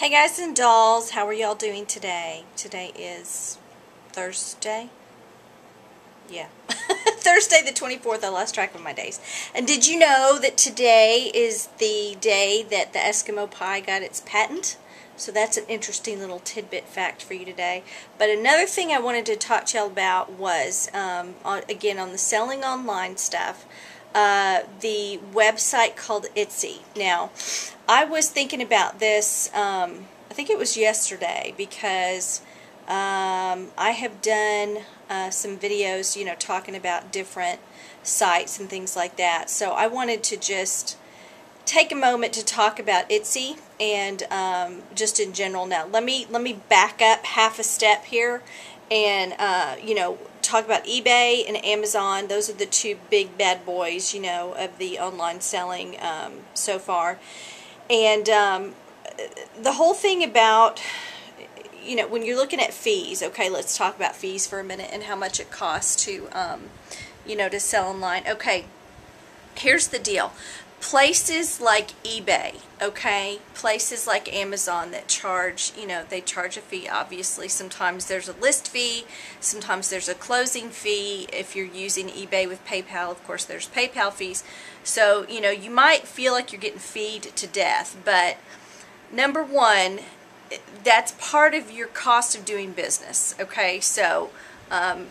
Hey guys and dolls, how are y'all doing today? Today is Thursday? Yeah. Thursday the 24th, I lost track of my days. And did you know that today is the day that the Eskimo pie got its patent? So that's an interesting little tidbit fact for you today. But another thing I wanted to talk to y'all about was, again, on the selling online stuff, the website called Etsy. Now, I was thinking about this, I think it was yesterday, because I have done some videos, you know, talking about different sites and things like that. So I wanted to just take a moment to talk about Etsy and just in general. Now, let me back up half a step here and you know, talk about eBay and Amazon. Those are the two big bad boys, you know, of the online selling so far. And the whole thing about, you know, when you're looking at fees, okay, let's talk about fees for a minute and how much it costs to, you know, to sell online. Okay, here's the deal. Places like eBay, okay, places like Amazon that charge, you know, they charge a fee, obviously. Sometimes there's a list fee, sometimes there's a closing fee. If you're using eBay with PayPal, of course, there's PayPal fees. So, you know, you might feel like you're getting feed to death, but number one, that's part of your cost of doing business, okay? So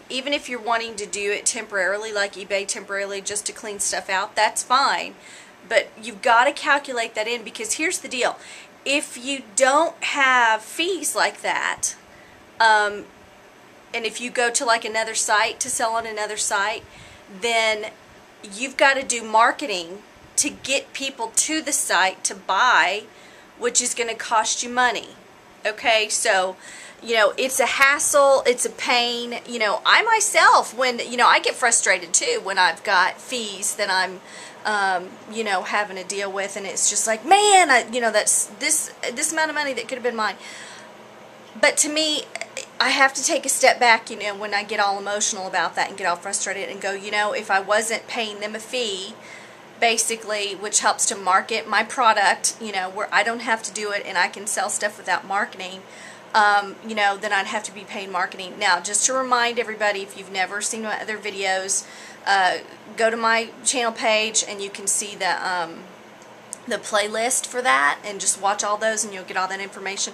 even if you're wanting to do it temporarily, like eBay temporarily, just to clean stuff out, that's fine. But you've got to calculate that in, because here's the deal. If you don't have fees like that, and if you go to like another site to sell on another site, then you've got to do marketing to get people to the site to buy, which is going to cost you money. Okay, so, you know, it's a hassle, it's a pain. You know, I myself, when, you know, I get frustrated too when I've got fees that I'm, you know, having to deal with, and it's just like, man, you know, that's this amount of money that could have been mine. But to me, I have to take a step back, you know, when I get all emotional about that and get all frustrated and go, you know, if I wasn't paying them a fee, basically, which helps to market my product, you know, where I don't have to do it and I can sell stuff without marketing, you know, then I'd have to be paying marketing. Now, just to remind everybody, if you've never seen my other videos, go to my channel page and you can see the playlist for that, and just watch all those and you'll get all that information.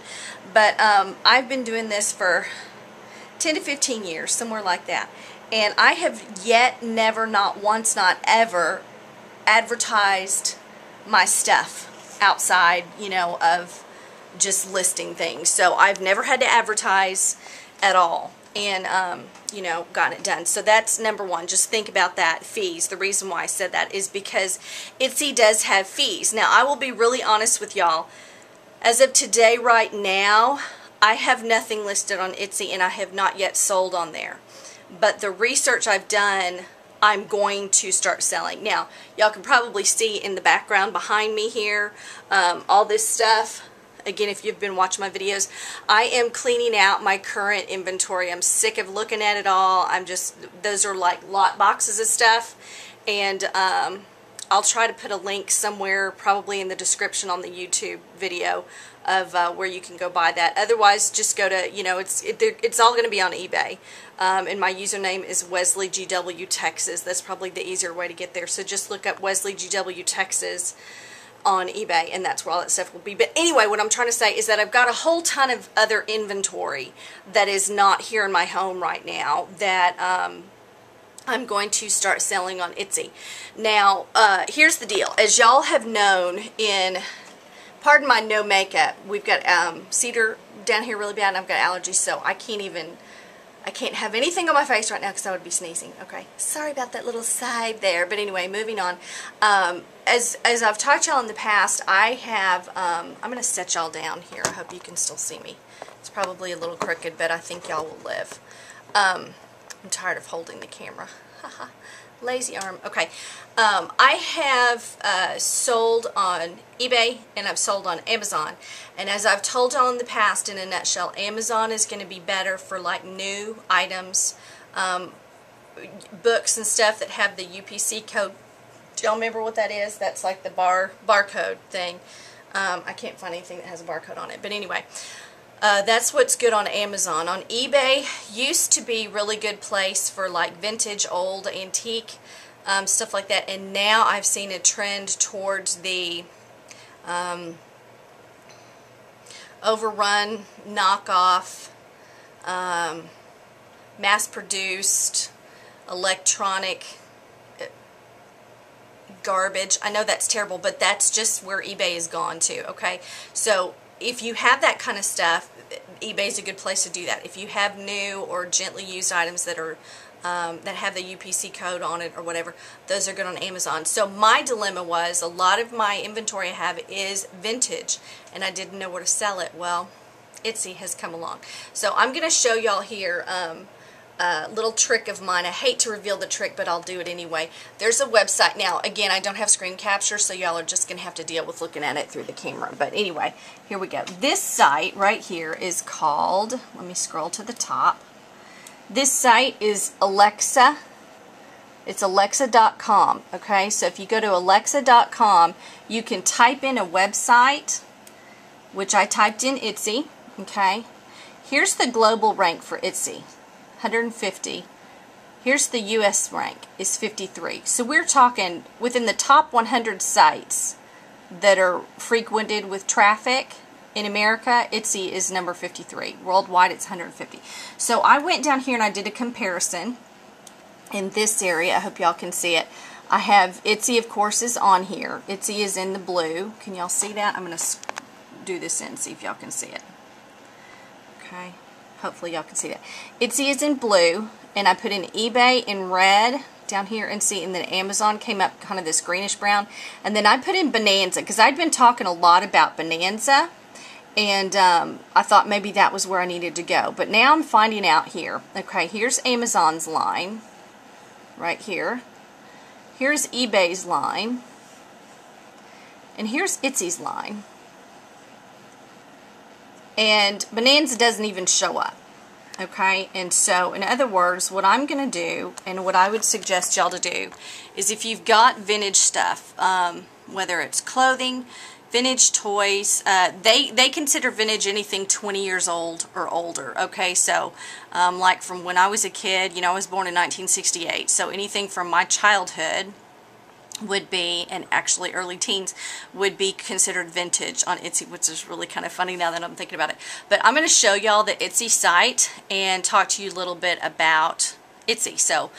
But I've been doing this for 10 to 15 years, somewhere like that, and I have yet never, not once, not ever, advertised my stuff outside, you know, of just listing things. So I've never had to advertise at all, and you know, gotten it done. So that's number one. Just think about that, fees. The reason why I said that is because Etsy does have fees. Now, I will be really honest with y'all. As of today, right now, I have nothing listed on Etsy, and I have not yet sold on there. But the research I've done, I'm going to start selling. Now, y'all can probably see in the background behind me here, all this stuff. Again, if you've been watching my videos, I am cleaning out my current inventory. I'm sick of looking at it all. Those are like lot boxes of stuff. And I'll try to put a link somewhere, probably in the description on the YouTube video, of where you can go buy that. Otherwise, just go to, you know, it's all going to be on eBay. And my username is Wesley GW Texas. That's probably the easier way to get there. So just look up Wesley GW Texas on eBay, and that's where all that stuff will be. But anyway, what I'm trying to say is that I've got a whole ton of other inventory that is not here in my home right now that I'm going to start selling on Etsy. Now, here's the deal. As y'all have known, pardon my no makeup, we've got cedar down here really bad, and I've got allergies, so I can't have anything on my face right now because I would be sneezing. Okay, sorry about that little side there. But anyway, moving on. As I've talked to y'all in the past, I have, I'm going to set y'all down here. I hope you can still see me. It's probably a little crooked, but I think y'all will live. I'm tired of holding the camera. Haha. Lazy arm. Okay. I have sold on eBay, and I've sold on Amazon. And as I've told y'all in the past, in a nutshell, Amazon is going to be better for like new items, books and stuff that have the UPC code. Do y'all remember what that is? That's like the barcode thing. I can't find anything that has a barcode on it. But anyway, that's what's good on Amazon. On eBay, used to be really good place for like vintage, old, antique, stuff like that. And now I've seen a trend towards the overrun, knockoff, mass-produced, electronic garbage. I know that's terrible, but that's just where eBay has gone to, okay? So if you have that kind of stuff, eBay's a good place to do that. If you have new or gently used items that are that have the UPC code on it or whatever, those are good on Amazon. So my dilemma was, a lot of my inventory I have is vintage, and I didn't know where to sell it. Well, Etsy has come along. So I'm going to show y'all here a little trick of mine. I hate to reveal the trick, but I'll do it anyway. There's a website. Now, again, I don't have screen capture, so y'all are just going to have to deal with looking at it through the camera. But anyway, here we go. This site right here is called, let me scroll to the top. This site is Alexa. It's alexa.com, okay? So if you go to alexa.com, you can type in a website, which I typed in Etsy, okay? Here's the global rank for Etsy. 150. Here's the US rank, is 53. So we're talking within the top 100 sites that are frequented with traffic in America, Etsy is number 53. Worldwide, it's 150. So I went down here and I did a comparison in this area. I hope y'all can see it. I have Etsy, of course, is on here. Etsy is in the blue. Can y'all see that? I'm going to do this in, see if y'all can see it. Okay. Hopefully y'all can see that. Etsy is in blue, and I put in eBay in red down here, and see, and then Amazon came up kind of this greenish brown. And then I put in Bonanza, because I'd been talking a lot about Bonanza, and I thought maybe that was where I needed to go. But now I'm finding out here. Okay, here's Amazon's line, right here. Here's eBay's line, and here's Etsy's line. And Bonanza doesn't even show up, okay? And so, in other words, what I'm going to do, and what I would suggest y'all to do, is if you've got vintage stuff, whether it's clothing, vintage toys, they consider vintage anything 20 years old or older, okay? So, like from when I was a kid, you know, I was born in 1968, so anything from my childhood would be, and actually early teens, would be considered vintage on Etsy, which is really kind of funny now that I'm thinking about it. But I'm going to show y'all the Etsy site and talk to you a little bit about Etsy. So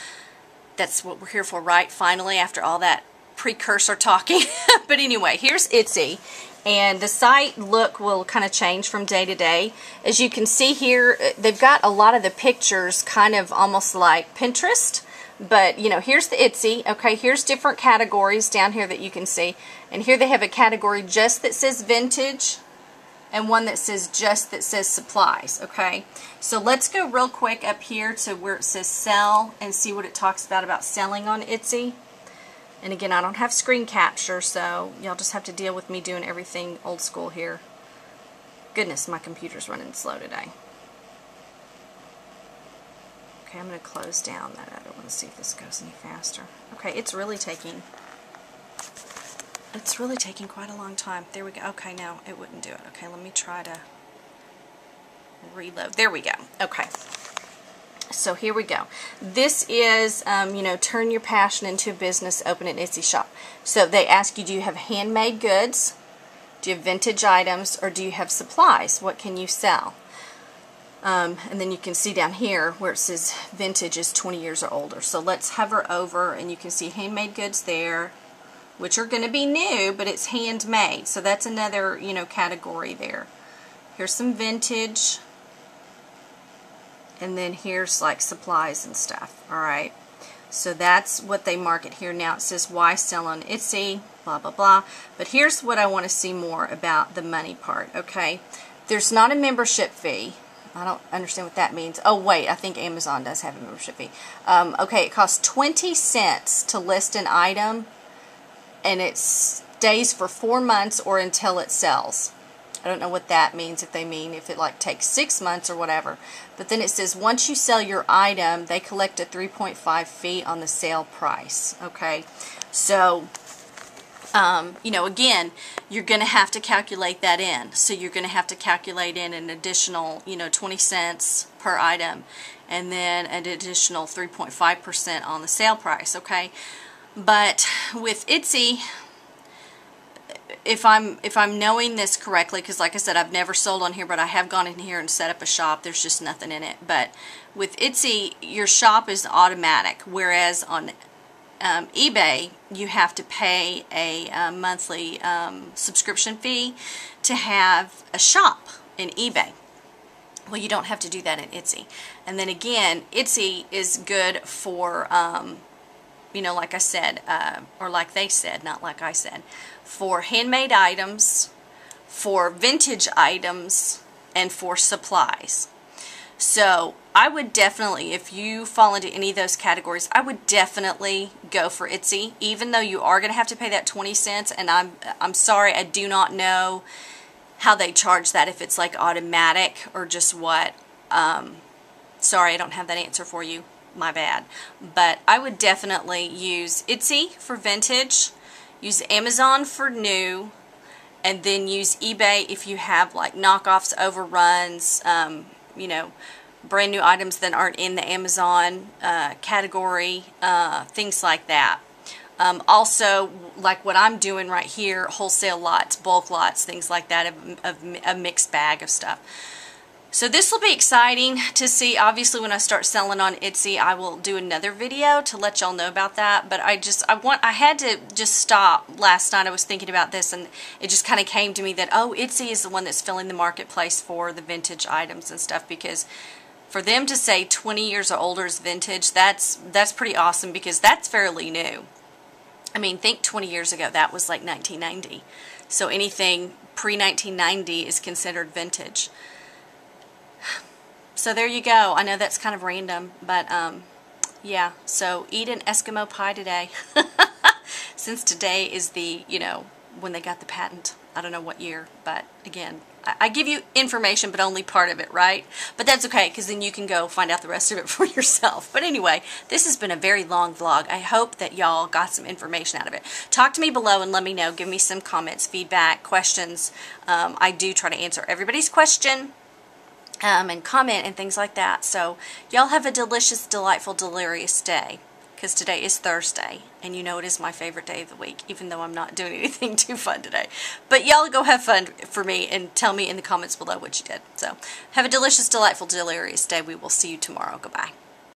that's what we're here for, right? Finally, after all that precursor talking. But anyway, here's Etsy. And the site look will kind of change from day to day. As you can see here, they've got a lot of the pictures kind of almost like Pinterest. But, you know, here's the Etsy. Okay, here's different categories down here that you can see. And here they have a category just that says vintage and one that says just that says supplies. Okay, so let's go real quick up here to where it says sell and see what it talks about selling on Etsy. And again, I don't have screen capture, so y'all just have to deal with me doing everything old school here. Goodness, my computer's running slow today. Okay, I'm going to close down that other one, see if this goes any faster. Okay, it's really taking quite a long time. There we go. Okay, no, it wouldn't do it. Okay, let me try to reload. There we go. Okay. So here we go. This is, you know, turn your passion into a business, open an Etsy shop. So they ask you, do you have handmade goods? Do you have vintage items? Or do you have supplies? What can you sell? And then you can see down here where it says vintage is 20 years or older. So let's hover over and you can see handmade goods there, which are going to be new, but it's handmade. So that's another, you know, category there. Here's some vintage. And then here's like supplies and stuff. Alright. So that's what they market here. Now it says why sell on Etsy, blah, blah, blah. But here's what I want to see more about the money part. Okay. There's not a membership fee. I don't understand what that means. Oh, wait, I think Amazon does have a membership fee. Okay, it costs 20 cents to list an item, and it stays for 4 months or until it sells. I don't know what that means, if they mean if it like takes 6 months or whatever. But then it says once you sell your item, they collect a 3.5 fee on the sale price. Okay, so you know, again, you're going to have to calculate that in. So you're going to have to calculate in an additional, you know, 20 cents per item, and then an additional 3.5% on the sale price, okay? But with Etsy, if I'm knowing this correctly, because like I said, I've never sold on here, but I have gone in here and set up a shop. There's just nothing in it. But with Etsy, your shop is automatic, whereas on eBay, you have to pay a monthly subscription fee to have a shop in eBay. Well, you don't have to do that in Etsy. And then again, Etsy is good for, you know, like I said, or like they said, not like I said, for handmade items, for vintage items, and for supplies. So I would definitely, if you fall into any of those categories, I would definitely go for Etsy, even though you are going to have to pay that 20 cents. And I'm sorry, I do not know how they charge that, if it's like automatic or just what. Sorry, I don't have that answer for you. My bad. But I would definitely use Etsy for vintage, use Amazon for new, and then use eBay if you have like knockoffs, overruns, you know, brand new items that aren't in the Amazon category, things like that. Also, like what I'm doing right here, wholesale lots, bulk lots, things like that, of a mixed bag of stuff. So this will be exciting to see. Obviously, when I start selling on Etsy, I will do another video to let y'all know about that. But I had to just stop last night. I was thinking about this, and it just kind of came to me that, oh, Etsy is the one that's filling the marketplace for the vintage items and stuff, because for them to say 20 years or older is vintage, that's pretty awesome, because that's fairly new. I mean, think 20 years ago, that was like 1990. So anything pre-1990 is considered vintage. So there you go. I know that's kind of random, but yeah. So eat an Eskimo pie today. Since today is the, you know, when they got the patent. I don't know what year, but again, I give you information, but only part of it, right? But that's okay, because then you can go find out the rest of it for yourself. But anyway, this has been a very long vlog. I hope that y'all got some information out of it. Talk to me below and let me know. Give me some comments, feedback, questions. I do try to answer everybody's question. And comment and things like that. So y'all have a delicious, delightful, delirious day, because today is Thursday, and you know it is my favorite day of the week, even though I'm not doing anything too fun today. But y'all go have fun for me and tell me in the comments below what you did. So have a delicious, delightful, delirious day. We will see you tomorrow. Goodbye.